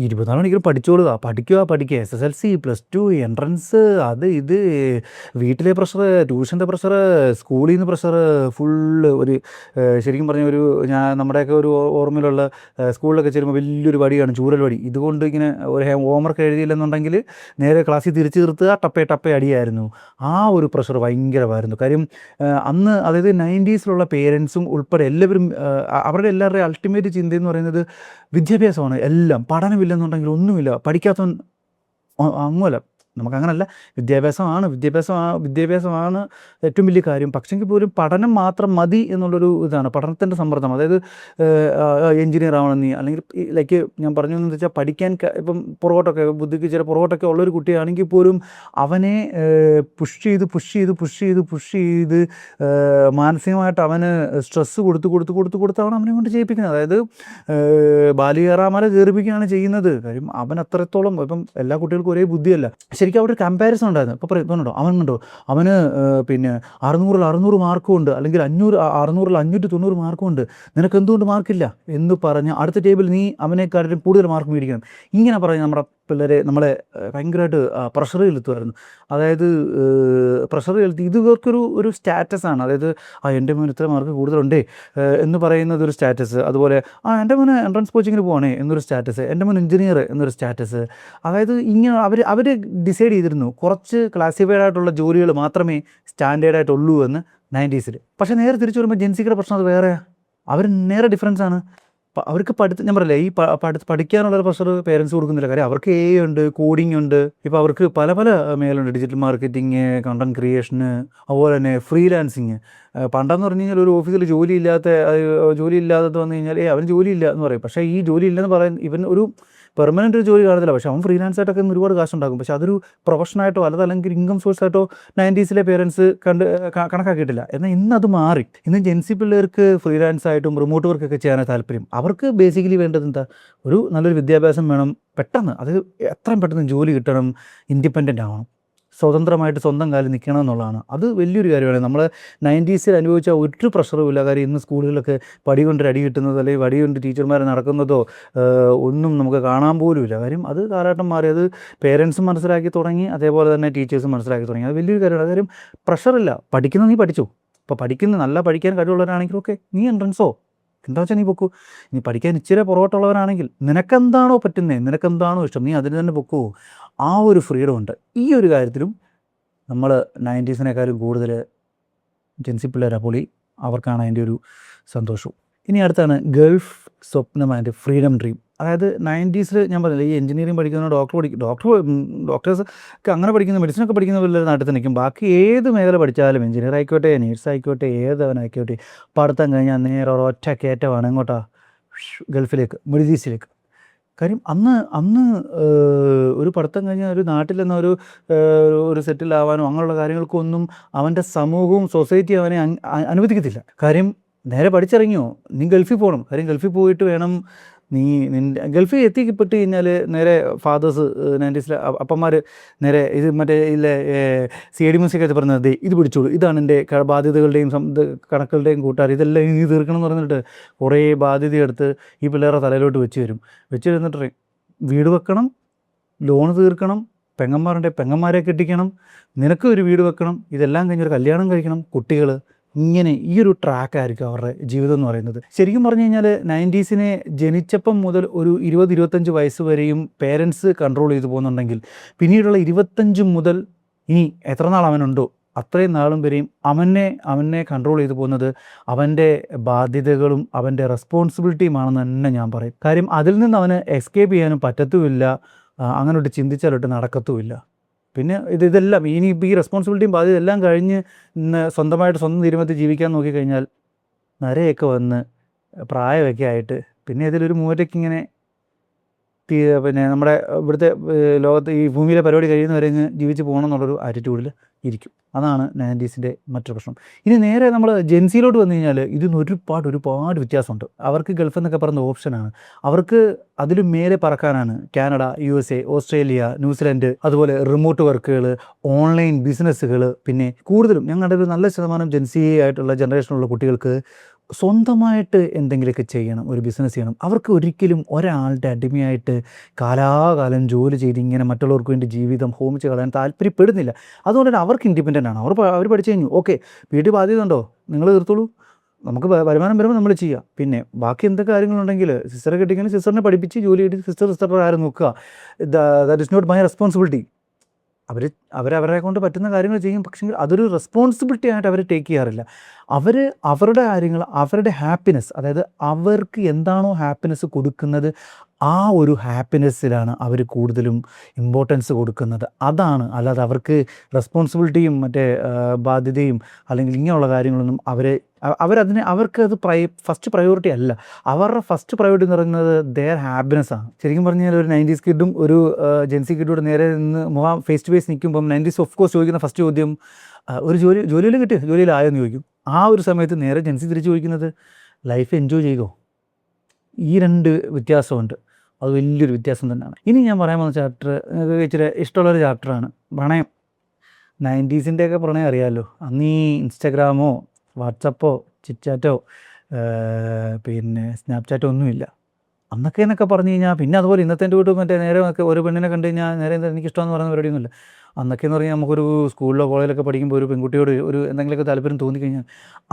24 മണിക്കൂർ പഠിച്ചോളുക, പഠിക്കുക, SSLC, +2, എൻട്രൻസ്, അത് ഇത്, വീട്ടിലെ പ്രഷർ, ട്യൂഷൻ്റെ പ്രഷർ, സ്കൂളിൽ നിന്ന് പ്രഷർ, ഫുള്ള് ഒരു ശരിക്കും പറഞ്ഞ ഒരു നമ്മുടെയൊക്കെ ഒരു ഓർമ്മയിലുള്ള സ്കൂളിലൊക്കെ ചേരുമ്പോൾ വലിയൊരു വടിയാണ്, ചൂരൽ വടി. ഇതുകൊണ്ട് ഇങ്ങനെ ഒരു ഹോംവർക്ക് എഴുതിയില്ലെന്നുണ്ടെങ്കിൽ നേരെ ക്ലാസ്സിൽ തിരിച്ചു നിർത്തുക, ടപ്പേ അടിയായിരുന്നു. ആ ഒരു പ്രഷർ ഭയങ്കരമായിരുന്നു. കാര്യം അന്ന്, അതായത് 90സിലുള്ള പേരൻസും ഉൾപ്പെടെ എല്ലാവരും, അവരുടെ എല്ലാവരുടെയും അൾട്ടിമേറ്റ് ചിന്തയെന്ന് പറയുന്നത് വിദ്യാഭ്യാസമാണ്. എല്ലാം പഠനമില്ലെന്നുണ്ടെങ്കിൽ ഒന്നുമില്ല, പഠിക്കാത്തവൻ അങ്ങുമല്ല, നമുക്കങ്ങനല്ല, വിദ്യാഭ്യാസമാണ് ഏറ്റവും വലിയ കാര്യം. പക്ഷെങ്കിൽ പോലും പഠനം മാത്രം മതി എന്നുള്ളൊരു ഇതാണ്, പഠനത്തിൻ്റെ സമ്മർദ്ദം. അതായത് എഞ്ചിനീയർ ആവണം നീ, അല്ലെങ്കിൽ ലൈക്ക് ഞാൻ പറഞ്ഞു എന്ന് വെച്ചാൽ പഠിക്കാൻ ഇപ്പം പുറകോട്ടൊക്കെ ബുദ്ധിക്ക് ചില പുറകോട്ടൊക്കെ ഉള്ളൊരു കുട്ടിയാണെങ്കിൽ പോലും അവനെ പുഷ് ചെയ്ത് മാനസികമായിട്ട് അവന് സ്ട്രെസ്സ് കൊടുത്താണ് അവനെ കൊണ്ട് ചെയ്യിപ്പിക്കുന്നത്. അതായത് ബാലികേറാമല കയറിപ്പിക്കുകയാണ് ചെയ്യുന്നത്. കാര്യം അവൻ അത്രത്തോളം, ഇപ്പം എല്ലാ കുട്ടികൾക്കും ഒരേ ബുദ്ധിയല്ല. ശരിക്കും അവിടെ ഒരു കമ്പാരിസൺ ഉണ്ടായിരുന്നു. ഇപ്പോൾ പറയുന്നുണ്ടോ അവന് പിന്നെ 600 മാർക്കും ഉണ്ട്, അല്ലെങ്കിൽ 600 590 മാർക്കും ഉണ്ട്, നിനക്ക് എന്തുകൊണ്ട് മാർക്കില്ല എന്ന് പറഞ്ഞ് അടുത്ത ടേബിൾ നീ അവനെക്കാട്ടിലും കൂടുതൽ മാർക്ക് മേടിക്കണം. ഇങ്ങനെ പറഞ്ഞ് നമ്മുടെ പിള്ളേരെ നമ്മളെ ഭയങ്കരമായിട്ട് പ്രഷർ ചെലുത്തുമായിരുന്നു. അതായത് പ്രഷർ ചെലുത്തി ഇത് ഇവർക്കൊരു സ്റ്റാറ്റസാണ്. അതായത് എൻ്റെ മോൻ ഇത്ര മാർക്ക് കൂടുതലുണ്ടേ എന്ന് പറയുന്നത് ഒരു സ്റ്റാറ്റസ്. അതുപോലെ എൻ്റെ മോന് എൻട്രൻസ് കോച്ചിങ്ങിന് പോകണേ എന്നൊരു സ്റ്റാറ്റസ്, എൻ്റെ മോൻ എഞ്ചിനീയർ എന്നൊരു സ്റ്റാറ്റസ്. അതായത് ഇങ്ങനെ അവർ ഡിസൈഡ് ചെയ്തിരുന്നു കുറച്ച് ക്ലാസിഫൈഡ് ആയിട്ടുള്ള ജോലികൾ മാത്രമേ സ്റ്റാൻഡേർഡായിട്ടുള്ളൂ എന്ന് 90s. പക്ഷേ നേരെ തിരിച്ചു വരുമ്പോൾ ജെൻസിയുടെ പ്രശ്നം അത് വേറെയാണ്. അവർ നേരെ ഡിഫറൻസ് ആണ്. അവർക്ക് ഞാൻ പറയില്ലേ, ഈ പഠിക്കാനുള്ളൊരു പ്രഷർ പേരൻസ് കൊടുക്കുന്നില്ല. കാര്യം അവർക്ക് ഉണ്ട്, കോഡിംഗ് ഉണ്ട്, ഇപ്പോൾ അവർക്ക് പല മേഖലയുണ്ട്, ഡിജിറ്റൽ മാർക്കറ്റിംഗ്, കണ്ടന്റ് ക്രിയേഷന്, അതുപോലെ തന്നെ ഫ്രീലാൻസിങ്. പണ്ടെന്ന് പറഞ്ഞു കഴിഞ്ഞാൽ ഒരു ഓഫീസിൽ ജോലി ഇല്ലാത്തത് വന്നു കഴിഞ്ഞാൽ അവന് ജോലിയില്ല എന്ന് പറയും. പക്ഷേ ഈ ജോലി ഇല്ലെന്ന് പറയാൻ ഇവൻ ഒരു പെർമനൻ്റ് ഒരു ജോലി കാണത്തില്ല. പക്ഷേ അവൻ ഫ്രീലാൻസ് ആയിട്ടൊക്കെ ഒരുപാട് കാശുണ്ടാക്കും. പക്ഷേ അതൊരു പ്രൊഫഷനായിട്ടോ അല്ലെങ്കിൽ ഇൻകം സോഴ്സ് ആയിട്ടോ 90s പേരൻസ് കണക്കാക്കിയിട്ടില്ല. എന്നാൽ ഇന്നത് മാറി. ഇന്ന് ജെൻസി പിള്ളേർക്ക് ഫ്രീലാൻസ് ആയിട്ടും റിമോട്ട് വർക്കൊക്കെ ചെയ്യാനാണ് താല്പര്യം. അവർക്ക് ബേസിക്കലി വേണ്ടത് എന്താ, ഒരു നല്ലൊരു വിദ്യാഭ്യാസം വേണം, പെട്ടെന്ന് അത് എത്രയും പെട്ടെന്ന് ജോലി കിട്ടണം, ഇൻഡിപെൻഡൻ്റ് ആവണം, സ്വതന്ത്രമായിട്ട് സ്വന്തം കാലിൽ നിൽക്കണം എന്നുള്ളതാണ്. അത് വലിയൊരു കാര്യമാണ്. നമ്മൾ 90s അനുഭവിച്ച ഒരു പ്രഷറും ഇല്ല. കാര്യം ഇന്ന് സ്കൂളുകളിലൊക്കെ വടി കൊണ്ടൊരു അടി കിട്ടുന്നതോ അല്ലെങ്കിൽ വടി കൊണ്ട് ടീച്ചർമാർ നടക്കുന്നതോ ഒന്നും നമുക്ക് കാണാൻ പോലും ഇല്ല. കാര്യം അത് കാലഘട്ടം മാറി. അത് പേരൻസും മനസ്സിലാക്കി തുടങ്ങി, അതേപോലെ തന്നെ ടീച്ചേഴ്സും മനസ്സിലാക്കി തുടങ്ങി. അത് വലിയൊരു കാര്യമാണ്. കാര്യം പ്രഷറില്ല, നീ പഠിച്ചു. ഇപ്പോൾ നല്ല പഠിക്കാൻ കഴിവുള്ളവരാണെങ്കിൽ ഓക്കെ, നീ എൻട്രൻസോ എന്താ വെച്ചാൽ നീ പൊക്കൂ. നീ പഠിക്കാൻ ഇച്ചിരി പുറകോട്ടുള്ളവരാണെങ്കിൽ നിനക്കെന്താണോ പറ്റുന്നത്, നിനക്കെന്താണോ ഇഷ്ടം, നീ അതിന് തന്നെ പൊക്കൂ. ആ ഒരു ഫ്രീഡം ഉണ്ട്. ഈ ഒരു കാര്യത്തിലും നമ്മൾ 90s കൂടുതൽ ജെൻസി പിള്ളേരാ പൊളി. അവർക്കാണ് അതിൻ്റെ ഒരു സന്തോഷവും. ഇനി അടുത്താണ് ഗൾഫ് സ്വപ്നം ആൻഡ് ഫ്രീഡം ഡ്രീം. അതായത് 90s ഞാൻ പറഞ്ഞില്ല, ഈ എഞ്ചിനീയറിംഗ് പഠിക്കുന്ന ഡോക്ടേഴ്സ് ഒക്കെ അങ്ങനെ പഠിക്കുന്ന, മെഡിസിനൊക്കെ പഠിക്കുന്ന പിള്ളേർ നാട്ടിൽ തന്നെ നിൽക്കും. ബാക്കി ഏത് മേഖല പഠിച്ചാലും, എഞ്ചിനീയർ ആയിക്കോട്ടെ, നേഴ്സ് ആയിക്കോട്ടെ, ഏതവനായിക്കോട്ടെ, പഠിത്തം കഴിഞ്ഞാൽ നേരെ ഒരൊറ്റ കയറ്റമാണ് എങ്ങോട്ടാ, ഗൾഫിലേക്ക്, മിഡിൽ ഈസ്റ്റിലേക്ക്. കാര്യം അന്ന് ഒരു പഠിത്തം കഴിഞ്ഞാൽ ഒരു നാട്ടിൽ നിന്ന് ഒരു സെറ്റിലാവാനോ അങ്ങനെയുള്ള കാര്യങ്ങൾക്കൊന്നും അവൻ്റെ സമൂഹവും സൊസൈറ്റി അവനെ അനുവദിക്കത്തില്ല. കാര്യം നേരെ പഠിച്ചിറങ്ങിയോ നീ ഗൾഫിൽ പോകണം. കാര്യം ഗൾഫിൽ പോയിട്ട് വേണം നിൻ്റെ ഗൾഫിൽ എത്തിപ്പെട്ട് കഴിഞ്ഞാൽ നേരെ ഫാദേഴ്സ് 90s അപ്പന്മാർ നേരെ ഇത് മറ്റേ ഇല്ലേ CID മ്യൂസിക്കൊക്കെ പറഞ്ഞത് ഇത് പിടിച്ചോളൂ, ഇതാണ് എൻ്റെ ബാധ്യതകളുടെയും കണക്കുകളുടെയും കൂട്ടുകാർ, ഇതെല്ലാം ഇനി തീർക്കണം എന്ന് പറഞ്ഞിട്ട് കുറേ ബാധ്യതയെടുത്ത് ഈ പിള്ളേരുടെ തലയിലോട്ട് വെച്ച് തന്നിട്ട് വീട് വെക്കണം, ലോൺ തീർക്കണം, പെങ്ങന്മാരെ കെട്ടിക്കണം, നിനക്ക് ഒരു വീട് വെക്കണം, ഇതെല്ലാം കഴിഞ്ഞൊരു കല്യാണം കഴിക്കണം, കുട്ടികൾ, ഇങ്ങനെ ഈ ഒരു ട്രാക്കായിരിക്കും അവരുടെ ജീവിതം എന്ന് പറയുന്നത്. ശരിക്കും പറഞ്ഞു കഴിഞ്ഞാൽ 90s ജനിച്ചപ്പം മുതൽ ഒരു 20-25 വയസ്സ് വരെയും പേരൻസ് കൺട്രോൾ ചെയ്തു പോകുന്നുണ്ടെങ്കിൽ പിന്നീടുള്ള 25 മുതൽ ഇനി എത്ര നാൾ അവനുണ്ടോ അത്രയും നാളും വരെയും അവനെ കൺട്രോൾ ചെയ്തു പോകുന്നത് അവൻ്റെ ബാധ്യതകളും അവൻ്റെ റെസ്പോൺസിബിലിറ്റിയുമാണെന്ന് തന്നെ ഞാൻ പറയും. കാര്യം അതിൽ നിന്ന് അവന് എസ്കേപ്പ് ചെയ്യാനും പറ്റത്തുമില്ല, അങ്ങനോട്ട് ചിന്തിച്ചാലോട്ട് നടക്കത്തുമില്ല. പിന്നെ ഇതെല്ലാം ഇനി ഇപ്പോൾ ഈ റെസ്പോൺസിബിലിറ്റിയും ബാധ്യത എല്ലാം കഴിഞ്ഞ് സ്വന്തമായിട്ട് സ്വന്തം തീരുമാനത്തിൽ ജീവിക്കാൻ നോക്കിക്കഴിഞ്ഞാൽ നരയൊക്കെ വന്ന് പ്രായമൊക്കെ ആയിട്ട് പിന്നെ ഇതിലൊരു മൂലയ്ക്ക് ഇങ്ങനെ പിന്നെ നമ്മുടെ ഇവിടുത്തെ ലോകത്ത് ഈ ഭൂമിയിലെ പരിപാടി കഴിയുന്നവരെ ജീവിച്ച് പോകണം എന്നുള്ളൊരു ആറ്റിറ്റ്യൂഡിൽ ഇരിക്കും. അതാണ് 90s മറ്റൊരു പ്രശ്നം. ഇനി നേരെ നമ്മൾ ജെൻസിയിലോട്ട് വന്നു കഴിഞ്ഞാൽ ഇതിന് ഒരുപാട് വ്യത്യാസമുണ്ട്. അവർക്ക് ഗൾഫ് എന്നൊക്കെ പറയുന്ന ഓപ്ഷനാണ്. അവർക്ക് അതിലും മേലെ പറക്കാനാണ്. കാനഡ, USA, ഓസ്ട്രേലിയ, ന്യൂസിലൻഡ്, അതുപോലെ റിമോട്ട് വർക്കുകൾ, ഓൺലൈൻ ബിസിനസ്സുകൾ. പിന്നെ കൂടുതലും ഞങ്ങളുടെ ഒരു നല്ല ശതമാനം ജെൻസി ആയിട്ടുള്ള ജനറേഷനുള്ള കുട്ടികൾക്ക് സ്വന്തമായിട്ട് എന്തെങ്കിലുമൊക്കെ ചെയ്യണം, ഒരു ബിസിനസ് ചെയ്യണം. അവർക്ക് ഒരിക്കലും ഒരാളുടെ അടിമയായിട്ട് കാലാകാലം ജോലി ചെയ്ത് ഇങ്ങനെ മറ്റുള്ളവർക്ക് വേണ്ടി ജീവിതം ഹോമിച്ച് കളയാൻ താല്പര്യപ്പെടുന്നില്ല. അതുകൊണ്ട് തന്നെ അവർക്ക് ഇൻഡിപെൻഡൻ്റ് ആണ്. അവർ പഠിച്ചു കഴിഞ്ഞു, ഓക്കെ വീട്ടിൽ ബാധ്യത ഉണ്ടോ നിങ്ങൾ തീർത്തോളൂ, നമുക്ക് വരുമാനം വരുമ്പോൾ നമ്മൾ ചെയ്യുക. പിന്നെ ബാക്കി എന്തൊക്കെ കാര്യങ്ങളുണ്ടെങ്കിൽ സിസ്റ്ററെ കെട്ടിക്കണം, സിസ്റ്ററിനെ പഠിപ്പിച്ച് ജോലി ചെയ്ത് സിസ്റ്ററുടെ കാര്യം നോക്കുക. That is not my responsibility. അവരവരെ കൊണ്ട് പറ്റുന്ന കാര്യങ്ങൾ ചെയ്യും. പക്ഷേ അതൊരു റെസ്പോൺസിബിലിറ്റി ആയിട്ട് അവർ ടേക്ക് ചെയ്യാറില്ല. അവരുടെ കാര്യങ്ങൾ, അവരുടെ ഹാപ്പിനെസ്, അതായത് അവർക്ക് എന്താണോ ഹാപ്പിനെസ് കൊടുക്കുന്നത് ആ ഒരു ഹാപ്പിനെസ്സിലാണ് അവർ കൂടുതലും ഇമ്പോർട്ടൻസ് കൊടുക്കുന്നത്. അതാണ്, അല്ലാതെ അവർക്ക് റെസ്പോൺസിബിലിറ്റിയും മറ്റേ ബാധ്യതയും അല്ലെങ്കിൽ ഇങ്ങനെയുള്ള കാര്യങ്ങളൊന്നും അവർക്കത് ഫസ്റ്റ് പ്രയോറിറ്റി അല്ല. അവരുടെ ഫസ്റ്റ് പ്രയോറിറ്റി എന്ന് പറയുന്നത് ദെയർ ഹാപ്പിനെസ്സാണ്. ശരിക്കും പറഞ്ഞാൽ ഒരു 90s കിഡും ഒരു ജെൻസി കിഡൂടെ നേരെ നിന്ന് ഫേസ് ടു ഫേസ് നിൽക്കുമ്പം 90s ഓഫ് കോഴ്സ് ചോദിക്കുന്ന ഫസ്റ്റ് ചോദ്യം ഒരു ജോലിയിൽ കിട്ടിയോ, ജോലിയിലായെന്ന് ചോദിക്കും. ആ ഒരു സമയത്ത് നേരെ ജെൻസി തിരിച്ച് ചോദിക്കുന്നത് ലൈഫ് എൻജോയ് ചെയ്യുമോ. ഈ രണ്ട് വ്യത്യാസമുണ്ട്. അത് വലിയൊരു വ്യത്യാസം തന്നെയാണ്. ഇനി ഞാൻ പറയാൻ പോകുന്ന ചാപ്റ്റർ നിങ്ങൾക്ക് ഇച്ചിരി ഇഷ്ടമുള്ളൊരു ചാപ്റ്ററാണ് പ്രണയം. 90സിൻ്റെയൊക്കെ പ്രണയം അറിയാമല്ലോ. അന്ന് ഈ ഇൻസ്റ്റഗ്രാമോ വാട്സപ്പോ ചിറ്റ്ചാറ്റോ പിന്നെ സ്നാപ്ചാറ്റോ ഒന്നുമില്ല. അന്നൊക്കെ എന്നൊക്കെ പറഞ്ഞു കഴിഞ്ഞാൽ പിന്നെ അതുപോലെ ഇന്നത്തെ എൻ്റെ വീട്ടിൽ മറ്റേ നേരെ ഒരു പെണ്ണിനെ കണ്ടു കഴിഞ്ഞാൽ നേരെ എനിക്കിഷ്ടമെന്ന് പറയുന്ന പരിപാടിയൊന്നുമില്ല. അന്നൊക്കെ എന്ന് പറഞ്ഞാൽ നമുക്കൊരു സ്കൂളിലോ കോളേജിലൊക്കെ പഠിക്കുമ്പോൾ ഒരു പെൺകുട്ടിയോട് ഒരു എന്തെങ്കിലുമൊക്കെ താല്പര്യം തോന്നിക്കഴിഞ്ഞാൽ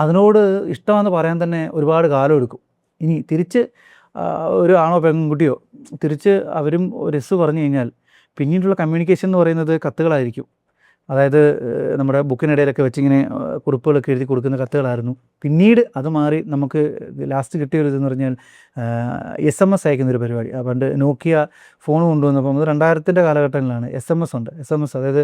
അതിനോട് ഇഷ്ടമെന്ന് പറയാൻ തന്നെ ഒരുപാട് കാലം എടുക്കും. ഇനി തിരിച്ച് ഒരു ആണോ പെൺകുട്ടിയോ തിരിച്ച് അവരും ഒരു എസ് പറഞ്ഞു കഴിഞ്ഞാൽ പിന്നീടുള്ള കമ്മ്യൂണിക്കേഷൻ എന്ന് പറയുന്നത് കത്തുകളായിരിക്കും. അതായത് നമ്മുടെ ബുക്കിനിടയിലൊക്കെ വെച്ചിങ്ങനെ കുറിപ്പുകളൊക്കെ എഴുതി കൊടുക്കുന്ന കത്തുകളായിരുന്നു. പിന്നീട് അത് മാറി നമുക്ക് ലാസ്റ്റ് കിട്ടിയ ഒരു ഇതെന്ന് പറഞ്ഞാൽ SMS അയക്കുന്നൊരു പരിപാടി. പണ്ട് നോക്കിയ ഫോൺ കൊണ്ടുവന്നപ്പം അത് 2000 കാലഘട്ടങ്ങളിലാണ്. SMS ഉണ്ട്. SMS അതായത്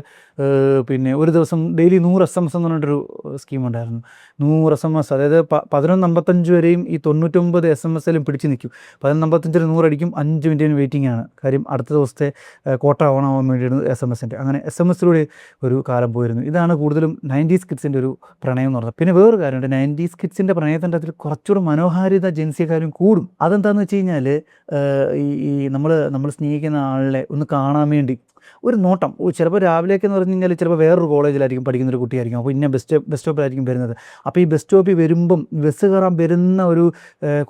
പിന്നെ ഒരു ദിവസം ഡെയിലി 100 SMS എന്ന് പറഞ്ഞിട്ടൊരു സ്കീം ഉണ്ടായിരുന്നു. 100 SMS അതായത് 11:55 വരെയും ഈ 99 SMS പിടിച്ച് നിൽക്കും. 11:55 100 അടിക്കും. 5 മിനിറ്റിന് വെയിറ്റിംഗ് ആണ്. കാര്യം അടുത്ത ദിവസത്തെ കോട്ട ഓണാവാൻ വേണ്ടിയാണ് SMS. അങ്ങനെ SMS ഒരു കാലം പോയിരുന്നു. ഇതാണ് കൂടുതലും 90s കിഡ്സിൻ്റെ ഒരു പ്രണയം എന്ന് പറഞ്ഞത്. പിന്നെ വേറൊരു കാര്യമുണ്ട്, 90s കിഡ്സിൻ്റെ പ്രണയത്തിൻ്റെ അതിൽ കുറച്ചുകൂടെ മനോഹാരിത ജെൻസിയെക്കാരും കൂടും. അതെന്താണെന്ന് വെച്ച് കഴിഞ്ഞാൽ ഈ നമ്മൾ സ്നേഹിക്കുന്ന ആളെ ഒന്ന് കാണാൻ വേണ്ടി ഒരു നോട്ടം. ചിലപ്പോൾ രാവിലെയൊക്കെ എന്ന് പറഞ്ഞു കഴിഞ്ഞാൽ ചിലപ്പോൾ വേറൊരു കോളേജിലായിരിക്കും പഠിക്കുന്നൊരു കുട്ടിയായിരിക്കും. അപ്പോൾ ഇന്ന ബസ് സ്റ്റോപ്പിലായിരിക്കും വരുന്നത്. അപ്പോൾ ഈ ബസ് സ്റ്റോപ്പിൽ വരുമ്പം ബസ് കയറാൻ വരുന്ന ഒരു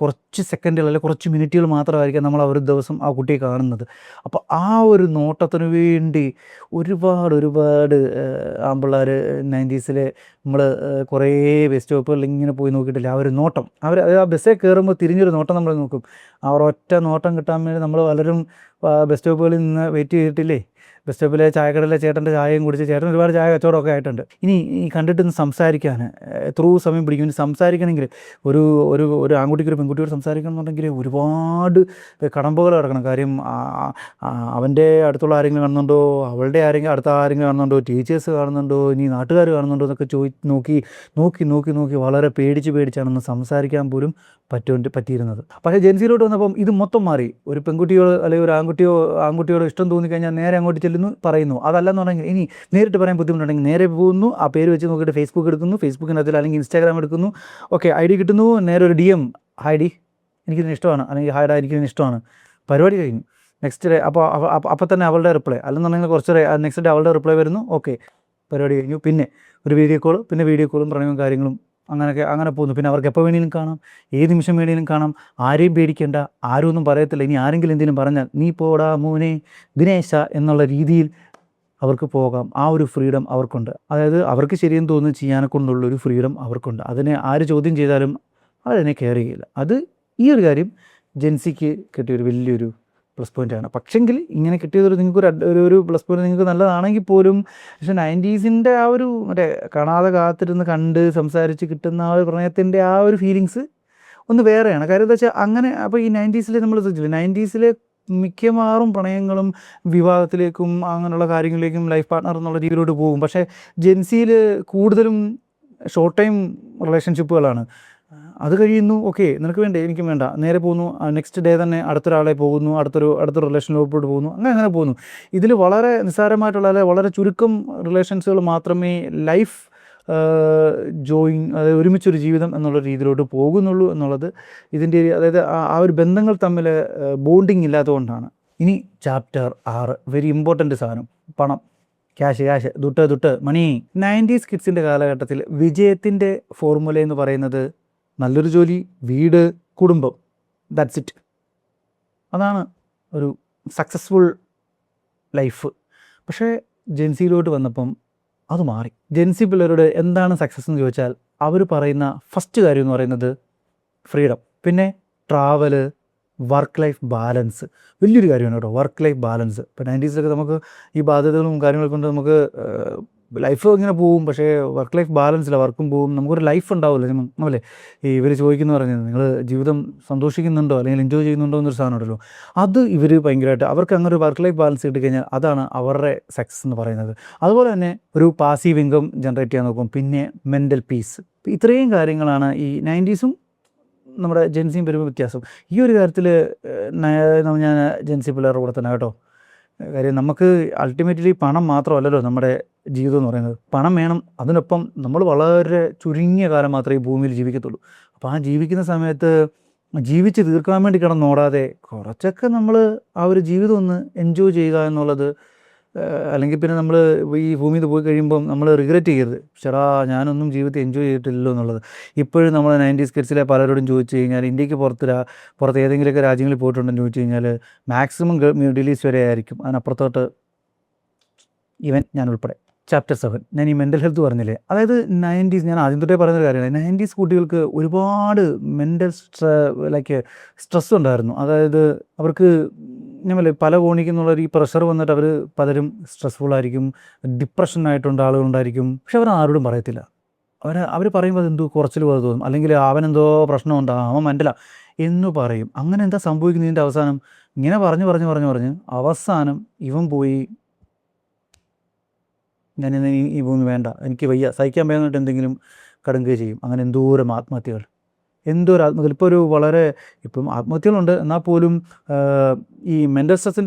കുറച്ച് സെക്കൻഡുകൾ അല്ലെങ്കിൽ കുറച്ച് മിനിറ്റുകൾ മാത്രമായിരിക്കും നമ്മൾ ഒരു ദിവസം ആ കുട്ടിയെ കാണുന്നത്. അപ്പോൾ ആ ഒരു നോട്ടത്തിന് വേണ്ടി ഒരുപാട് ആമ്പിള്ളേർ 90s നമ്മൾ കുറേ ബസ് സ്റ്റോപ്പുകളിൽ ഇങ്ങനെ പോയി നോക്കിയിട്ടില്ല. ആ ഒരു നോട്ടം ആ ബസ്സിൽ കയറുമ്പോൾ തിരിഞ്ഞൊരു നോട്ടം നമ്മൾ നോക്കും. ആ ഒരൊറ്റ നോട്ടം കിട്ടാൻ വേണ്ടി നമ്മൾ പലരും ബസ് സ്റ്റോപ്പുകളിൽ നിന്ന് വെയിറ്റ് ചെയ്തിട്ടില്ലേ. ബസ് സ്റ്റോപ്പിലെ ചായക്കടയിലെ ചേട്ടൻ്റെ ചായയും കുടിച്ച് ചേട്ടൻ ഒരുപാട് ചായ കച്ചവടമൊക്കെ ആയിട്ടുണ്ട്. ഇനി ഈ കണ്ടിട്ടൊന്ന് സംസാരിക്കാൻ എത്രയോ സമയം പിടിക്കും. ഇനി സംസാരിക്കണമെങ്കിൽ ഒരു ആൺകുട്ടിക്ക് ഒരു പെൺകുട്ടിയോട് സംസാരിക്കണം എന്നുണ്ടെങ്കിൽ ഒരുപാട് കടമ്പകൾ കിടക്കണം. കാര്യം അവൻ്റെ അടുത്തുള്ള ആരെങ്കിലും കാണുന്നുണ്ടോ, അവളുടെ അടുത്ത ആരെങ്കിലും കാണുന്നുണ്ടോ, ടീച്ചേഴ്സ് കാണുന്നുണ്ടോ, ഇനി നാട്ടുകാർ കാണുന്നുണ്ടോ എന്നൊക്കെ നോക്കി വളരെ പേടിച്ചാണെന്ന് സംസാരിക്കാൻ പോലും പറ്റിയിരുന്നത്. പക്ഷേ ജെൻസിയിലോട്ട് വന്നപ്പം ഇത് മൊത്തം മാറി. ഒരു പെൺകുട്ടിയോട് അല്ലെങ്കിൽ ഒരു ആൺകുട്ടിയോട് ഇഷ്ടം തോന്നിക്കഴിഞ്ഞാൽ നേരെ അങ്ങോട്ട് ചെല്ലുന്നു, പറയുന്നു. അതല്ലെന്നുണ്ടെങ്കിൽ ഇനി നേരിട്ട് പറയാൻ ബുദ്ധിമുട്ടുണ്ടെങ്കിൽ നേരെ പോകുന്നു, ആ പേര് വെച്ച് നോക്കിയിട്ട് ഫേസ്ബുക്ക് എടുക്കുന്നു, ഫേസ്ബുക്കിനകത്തിൽ അല്ലെങ്കിൽ ഇൻസ്റ്റാഗ്രാം എടുക്കുന്നു, ഓക്കെ ID കിട്ടുന്നു, നേരെ ഒരു DM, ഹായ് ഡി എനിക്കിതിന് ഇഷ്ടമാണ്, അല്ലെങ്കിൽ ഹായ് ഡാ എനിക്കിതിന് ഇഷ്ടമാണ്, പരിപാടി കഴിഞ്ഞു. നെക്സ്റ്റ് ഡേ അപ്പോൾ തന്നെ അവളുടെ റിപ്ലൈ, അല്ലെന്നുണ്ടെങ്കിൽ കുറച്ച് നെക്സ്റ്റ് ഡേ അവളുടെ റിപ്ലൈ വരുന്നു, ഓക്കെ പരിപാടി കഴിഞ്ഞു. പിന്നെ ഒരു വീഡിയോ കോളും പ്രണയവും കാര്യങ്ങളും അങ്ങനെ പോകുന്നു. പിന്നെ അവർക്ക് എപ്പോൾ വേണമെങ്കിലും കാണാം, ഏത് നിമിഷം വേണമെങ്കിലും കാണാം. ആരെയും പേടിക്കേണ്ട, ആരും ഒന്നും പറയത്തില്ല. ഇനി ആരെങ്കിലും എന്തെങ്കിലും പറഞ്ഞാൽ നീ പോടാ മോനെ ദിനേശ എന്നുള്ള രീതിയിൽ അവർക്ക് പോകാം. ആ ഒരു ഫ്രീഡം അവർക്കുണ്ട്. അതായത് അവർക്ക് ശരിയെന്ന് തോന്നുന്നു ചെയ്യാനെ കൊണ്ടുള്ളൊരു ഫ്രീഡം അവർക്കുണ്ട്. അതിനെ ആര് ചോദ്യം ചെയ്താലും അവരതിനെ കെയർ ചെയ്യില്ല. അത് ഈ ഒരു കാര്യം ജെൻസിക്ക് കിട്ടിയൊരു വലിയൊരു പ്ലസ് പോയിൻ്റാണ്. പക്ഷെങ്കിൽ ഇങ്ങനെ കിട്ടിയതൊരു നിങ്ങൾക്ക് ഒരു പ്ലസ് പോയിൻ്റ് നിങ്ങൾക്ക് നല്ലതാണെങ്കിൽ പോലും, പക്ഷേ 90സിൻ്റെ ആ ഒരു മറ്റേ കാണാതെ കാത്തിരുന്ന് കണ്ട് സംസാരിച്ച് കിട്ടുന്ന ആ ഒരു പ്രണയത്തിൻ്റെ ആ ഒരു ഫീലിങ്സ് ഒന്ന് വേറെയാണ്. കാര്യം എന്താ വെച്ചാൽ അങ്ങനെ. അപ്പോൾ ഈ 90സിൽ നമ്മൾ ശ്രദ്ധിച്ചില്ല, 90സിലെ മിക്കവാറും പ്രണയങ്ങളും വിവാഹത്തിലേക്കും അങ്ങനെയുള്ള കാര്യങ്ങളിലേക്കും ലൈഫ് പാർട്ട്ണർ എന്നുള്ള രീതിയിലോട്ട് പോകും. പക്ഷേ ജെൻസിയിൽ കൂടുതലും ഷോർട്ട് ടൈം റിലേഷൻഷിപ്പുകളാണ്. അത് കഴിയുന്നു, ഓക്കെ നിനക്ക് വേണ്ടേ എനിക്കും വേണ്ട, നേരെ പോകുന്നു. നെക്സ്റ്റ് ഡേ തന്നെ അടുത്തൊരാളെ പോകുന്നു, അടുത്തൊരു റിലേഷനിലോട്ട് പോകുന്നു, അങ്ങനെ പോകുന്നു. ഇതിൽ വളരെ നിസ്സാരമായിട്ടുള്ള അല്ലെങ്കിൽ വളരെ ചുരുക്കം റിലേഷൻസുകൾ മാത്രമേ ലൈഫ് അതായത് ഒരുമിച്ചൊരു ജീവിതം എന്നുള്ള രീതിയിലോട്ട് പോകുന്നുള്ളൂ എന്നുള്ളത് ഇതിൻ്റെ അതായത് ആ ഒരു ബന്ധങ്ങൾ തമ്മിൽ ബോണ്ടിങ് ഇല്ലാത്തതുകൊണ്ടാണ്. ഇനി ചാപ്റ്റർ 6, വെരി ഇമ്പോർട്ടൻ്റ് സാധനം, പണം, ക്യാഷ്, ദുട്ട് മണി. 90s കിഡ്സിൻ്റെ കാലഘട്ടത്തിൽ വിജയത്തിൻ്റെ ഫോർമുല എന്ന് പറയുന്നത് നല്ലൊരു ജോലി, വീട്, കുടുംബം, ദാറ്റ്സ് ഇറ്റ്. അതാണ് ഒരു സക്സസ്ഫുൾ ലൈഫ്. പക്ഷേ ജെൻസിയിലോട്ട് വന്നപ്പം അത് മാറി. ജെൻസി പിള്ളേരോട് എന്താണ് സക്സസ് എന്ന് ചോദിച്ചാൽ അവർ പറയുന്ന ഫസ്റ്റ് കാര്യം എന്ന് പറയുന്നത് ഫ്രീഡം, പിന്നെ ട്രാവല്, വർക്ക് ലൈഫ് ബാലൻസ്. വലിയൊരു കാര്യമാണ് കേട്ടോ വർക്ക് ലൈഫ് ബാലൻസ്. ഇപ്പോൾ 90സിലൊക്കെ നമുക്ക് ഈ ബാധ്യതകളും കാര്യങ്ങളൊക്കെ കൊണ്ട് നമുക്ക് ലൈഫ് ഇങ്ങനെ പോവും, പക്ഷേ വർക്ക് ലൈഫ് ബാലൻസ് ഇല്ല, വർക്കും പോവും, നമുക്കൊരു ലൈഫ് ഉണ്ടാവില്ല. നമ്മളല്ലേ ഈ ഇവർ ചോദിക്കുന്നു പറഞ്ഞത്, നിങ്ങൾ ജീവിതം സന്തോഷിക്കുന്നുണ്ടോ അല്ലെങ്കിൽ എൻജോയ് ചെയ്യുന്നുണ്ടോ എന്നൊരു സാധനം ഉണ്ടല്ലോ, അത് ഇവർ ഭയങ്കരമായിട്ട് അവർക്ക് അങ്ങനെ ഒരു വർക്ക് ലൈഫ് ബാലൻസ് കിട്ടിക്കഴിഞ്ഞാൽ അതാണ് അവരുടെ സക്സസ് എന്ന് പറയുന്നത്. അതുപോലെ തന്നെ ഒരു പാസീവ് ഇൻകം ജനറേറ്റ് ചെയ്യാൻ നോക്കും, പിന്നെ മെൻ്റൽ പീസ്. ഇത്രയും കാര്യങ്ങളാണ് ഈ 90s നമ്മുടെ ജെൻസിയും വരുമ്പോൾ വ്യത്യാസം. ഈ ഒരു കാര്യത്തിൽ ഞാൻ ജെൻസി പിള്ളേരുടെ കൂടെ തന്നെ കേട്ടോ. കാര്യം നമുക്ക് അൾട്ടിമേറ്റ്ലി പണം മാത്രമല്ലല്ലോ നമ്മുടെ ജീവിതം എന്ന് പറയുന്നത്. പണം വേണം, അതിനൊപ്പം നമ്മൾ വളരെ ചുരുങ്ങിയ കാലം മാത്രമേ ഈ ഭൂമിയിൽ ജീവിക്കത്തുള്ളൂ. അപ്പോൾ ആ ജീവിക്കുന്ന സമയത്ത് ജീവിച്ച് തീർക്കാൻ വേണ്ടി കിടന്നോടാതെ കുറച്ചൊക്കെ നമ്മൾ ആ ഒരു ജീവിതം ഒന്ന് എൻജോയ് ചെയ്യുക എന്നുള്ളത്. അല്ലെങ്കിൽ പിന്നെ നമ്മൾ ഈ ഭൂമിയിൽ പോയി കഴിയുമ്പം നമ്മൾ റിഗ്രറ്റ് ചെയ്യരുത്, ചേടാ ഞാനൊന്നും ജീവിതത്തിൽ എൻജോയ് ചെയ്തിട്ടില്ലല്ലോ എന്നുള്ളത്. ഇപ്പോഴും നമ്മൾ 90s കിഡ്സിലെ പലരോടും ചോദിച്ചു കഴിഞ്ഞാൽ, ഇന്ത്യക്ക് പുറത്ത് ഏതെങ്കിലുമൊക്കെ രാജ്യങ്ങളിൽ പോയിട്ടുണ്ടെന്ന് ചോദിച്ചു കഴിഞ്ഞാൽ മാക്സിമം മിഡിൽ ഈസ്റ്റ് വരെ ആയിരിക്കും, അതിനപ്പുറത്തോട്ട് ഈവൻ ഞാൻ ഉൾപ്പെടെ. ചാപ്റ്റർ 7 ഞാൻ ഈ മെൻ്റൽ ഹെൽത്ത് പറഞ്ഞില്ലേ, അതായത് 90s ഞാൻ ആദ്യം തൊട്ടേ പറയുന്നൊരു കാര്യമാണ്. 90s കുട്ടികൾക്ക് ഒരുപാട് മെൻ്റൽ സ്ട്രെസ് ഉണ്ടായിരുന്നു. അതായത് അവർക്ക് ഞാൻ പറയില്ലേ, പല കോണിക്കുന്നുള്ള ഈ പ്രഷർ വന്നിട്ട് അവർ പലരും സ്ട്രെസ്ഫുള്ളായിരിക്കും, ഡിപ്രഷനായിട്ടുണ്ട് ആളുകളുണ്ടായിരിക്കും. പക്ഷെ അവർ ആരോടും പറയത്തില്ല. അവർ പറയുമ്പോൾ അതെന്തോ കുറച്ചിൽ പോലെ തോന്നും, അല്ലെങ്കിൽ അവനെന്തോ പ്രശ്നമുണ്ട്, അവൻ മെൻ്റലാ എന്ന് പറയും. അങ്ങനെ എന്താ സംഭവിക്കുന്നതിൻ്റെ അവസാനം ഇങ്ങനെ പറഞ്ഞ് അവസാനം ഇവൻ പോയി, ഞാനിന്ന് ഈ ഭൂമി വേണ്ട, എനിക്ക് വയ്യ, സഹിക്കാൻ വയ്യാന്നിട്ട് എന്തെങ്കിലും കടുങ്കൈ ചെയ്യും. അങ്ങനെ എന്തോരം ആത്മഹത്യകൾ. ഇപ്പോൾ ഒരു ഇപ്പം ആത്മഹത്യകളുണ്ട്, എന്നാൽ പോലും ഈ മെൻ്റൽ സ്ട്രെസ്സിൻ്റെ